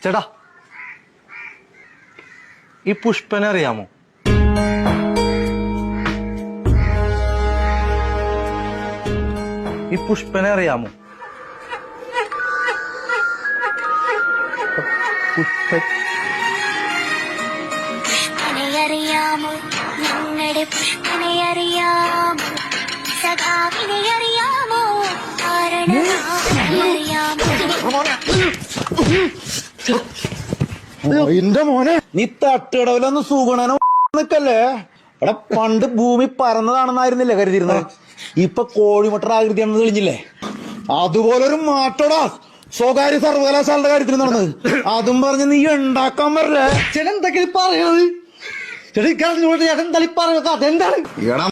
ചേട്ടാ, ഈ പുഷ്പനെ അറിയാമോ? ഈ പുഷ്പനെ അറിയാമോ? പുഷ്പനെ അറിയാമോ? ഞങ്ങളുടെ പുഷ്പനെ അറിയാമോ? സഖാവിനെ അറിയാമോ? എന്റെ മോനെ, നീ തട്ടുകടവിലൊന്ന് സൂഗണനോ നിക്കല്ലേ? എടാ, പണ്ട് ഭൂമി പരന്നതാണെന്നായിരുന്നില്ലേ കരുതിയിരുന്നത്? ഇപ്പൊ കോഴിമുട്ടറാകൃതിയാണെന്ന് തെളിഞ്ഞില്ലേ? അതുപോലൊരു മാറ്റോടാ സ്വകാര്യ സർവകലാശാലയുടെ കാര്യത്തിൽ നടന്നത്. അതും പറഞ്ഞ് നീ ഉണ്ടാക്കാൻ പറ്റില്ലേ? ചേട്ടൻ എന്തൊക്കെ പറയണത്? അതെന്താണ്? എടാ,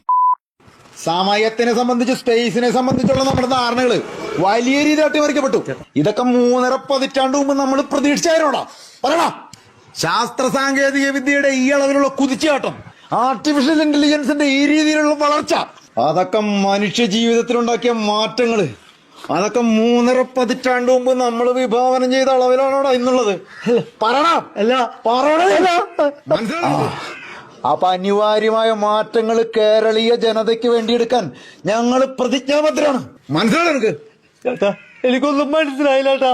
സമയത്തിനെ സംബന്ധിച്ച് സ്പേസിനെ സംബന്ധിച്ചുള്ള നമ്മുടെ ധാരണകള് വലിയ രീതിയിൽ അട്ടിമറിക്കപ്പെട്ടു. ഇതൊക്കെ 3.5 പതിറ്റാണ്ട് മുമ്പ് നമ്മൾ പ്രതീക്ഷിച്ചായിരുന്നോടാ? പറയണ, ശാസ്ത്ര സാങ്കേതിക വിദ്യയുടെ ഈ അളവിലുള്ള കുതിച്ചുചാട്ടം, ആർട്ടിഫിഷ്യൽ ഇന്റലിജൻസിന്റെ ഈ രീതിയിലുള്ള വളർച്ച, അതൊക്കെ മനുഷ്യ ജീവിതത്തിലുണ്ടാക്കിയ മാറ്റങ്ങള്, അതൊക്കെ 3.5 പതിറ്റാണ്ട് മുമ്പ് നമ്മൾ വിഭാവനം ചെയ്ത അളവിലാണോടാ ഇന്നുള്ളത്? പറയണം. അല്ല, പറയണ. അപ്പൊ അനിവാര്യമായ മാറ്റങ്ങൾ കേരളീയ ജനതയ്ക്ക് വേണ്ടി എടുക്കാൻ ഞങ്ങൾ പ്രതിജ്ഞാബദ്ധരാണ്. മനസ്സിലായോ എനിക്ക്? ചേട്ടാ, എനിക്കൊന്നും മനസ്സിലായില്ലാട്ടാ.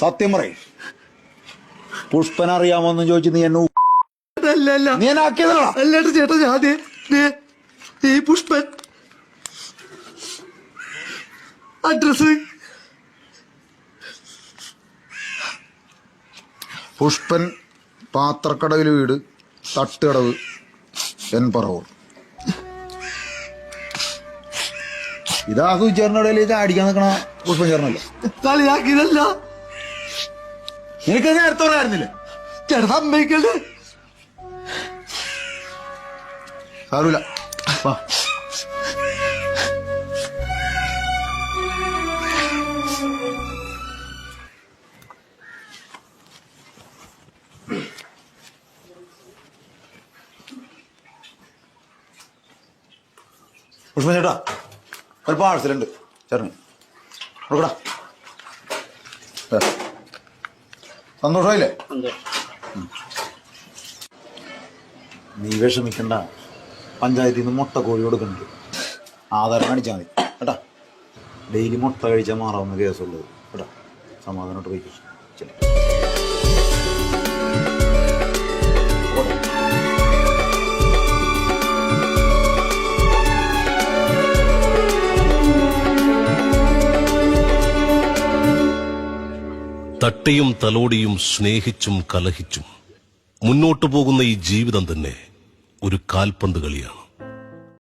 സത്യം പറയും. പുഷ്പൻ അറിയാമോന്ന് ചോദിച്ചു നീ എന്നെ നീ എന്നെ ആക്കിയതല്ല. അല്ലാണ്ട് ചേട്ടാ, ഞാൻ ഈ പുഷ്പൻ അഡ്രസ് പുഷ്പൻ പാത്രക്കടവിൽ വീട്, തട്ടുകടവ്, എൻ പറവൂർ. ഇതാ ചേർന്നടയിലേക്ക് അടിക്കാൻ നിൽക്കണ പുഷ്പൻ ചേർന്നല്ലോ. കളിയാക്കിയതല്ല. എനിക്ക് നേരത്തെ പറയായിരുന്നില്ലേ? ചേട്ടാ, സമ്മതിക്കല്ലേ? സാരമില്ല, വാ. പുഷ്പൻ ചേട്ടാ, ഒരു പാഴ്സലുണ്ട്, ചേർന്ന് കൊടുക്കടാ. സന്തോഷമായില്ലേ? നീ വിഷമിക്കണ്ട, പഞ്ചായത്തിൽ നിന്ന് മുട്ട കോഴി കൊടുക്കുന്നുണ്ട്. ആധാരം കാണിച്ചാൽ മതി കേട്ടാ. ഡെയിലി മുട്ട കഴിച്ചാൽ മാറാവുന്ന കേസുള്ളത് കേട്ടാ. സമാധാനമായിട്ട് കഴിക്കും. ശരി. തട്ടിയും തലോടിയും സ്നേഹിച്ചും കലഹിച്ചും മുന്നോട്ടു പോകുന്ന ഈ ജീവിതം തന്നെ ഒരു കാൽപന്ത് കളിയാണ്.